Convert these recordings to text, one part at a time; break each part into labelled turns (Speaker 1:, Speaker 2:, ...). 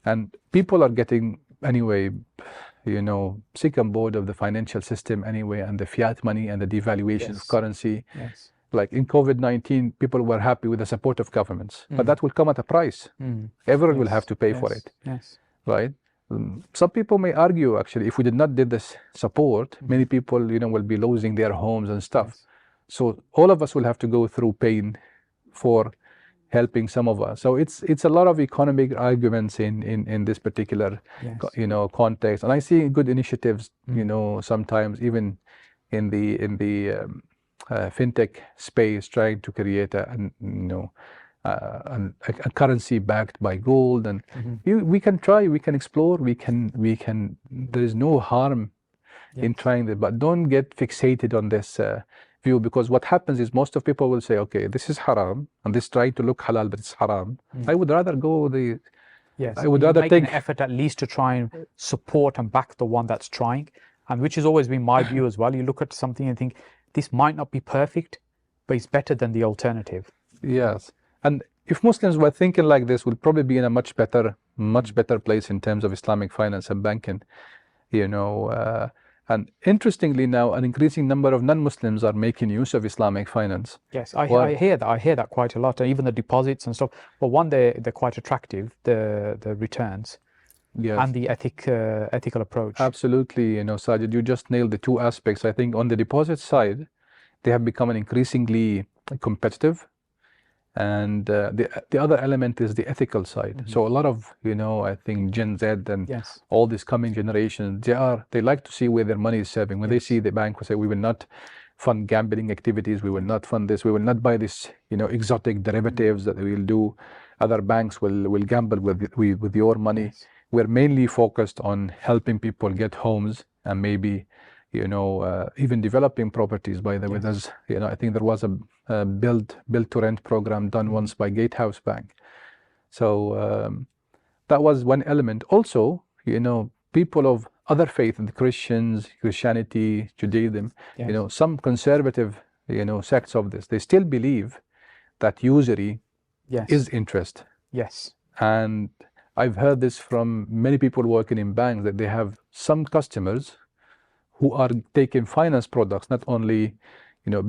Speaker 1: And people are getting, anyway, sick and bored of the financial system anyway, and the fiat money and the devaluation of currency.
Speaker 2: Yes.
Speaker 1: Like in COVID-19, people were happy with the support of governments, but that will come at a price. Everyone will have to pay for it, right? Some people may argue, actually, if we did not did this support, many people, will be losing their homes and stuff. So all of us will have to go through pain for helping some of us. So it's a lot of economic arguments in this particular, context. And I see good initiatives, sometimes even in the fintech space, trying to create a currency backed by gold, and we can try, we can explore, we can. There is no harm in trying that, but don't get fixated on this view, because what happens is most of people will say, okay, this is haram, and this trying to look halal, but it's haram. I would rather go the.
Speaker 2: I would rather take an effort at least to try and support and back the one that's trying, and which has always been my view as well. You look at something and think, this might not be perfect, but it's better than the alternative.
Speaker 1: Yes. And if Muslims were thinking like this, we'll probably be in a much better place in terms of Islamic finance and banking, and interestingly now, an increasing number of non-Muslims are making use of Islamic finance.
Speaker 2: Yes, I hear that. I hear that quite a lot, and even the deposits and stuff. But one, they're quite attractive, the returns. Yes. And the ethical approach.
Speaker 1: Absolutely, Sajid, you just nailed the two aspects. I think on the deposit side, they have become increasingly competitive, and the other element is the ethical side. So a lot of I think Gen Z and all these coming generations, they like to see where their money is serving. When they see the bank will say, we will not fund gambling activities, we will not fund this, we will not buy this exotic derivatives that we will do. Other banks will gamble with your money. We're mainly focused on helping people get homes and maybe, even developing properties. By the way, there's, I think there was a build to rent program done once by Gatehouse Bank. So that was one element. Also, people of other faith, the Christians, Christianity, Judaism, some conservative, sects of this, they still believe that usury is interest.
Speaker 2: Yes.
Speaker 1: And I've heard this from many people working in banks, that they have some customers who are taking finance products, not only,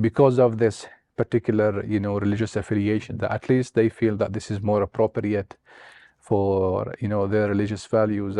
Speaker 1: because of this particular, religious affiliation, that at least they feel that this is more appropriate for, their religious values.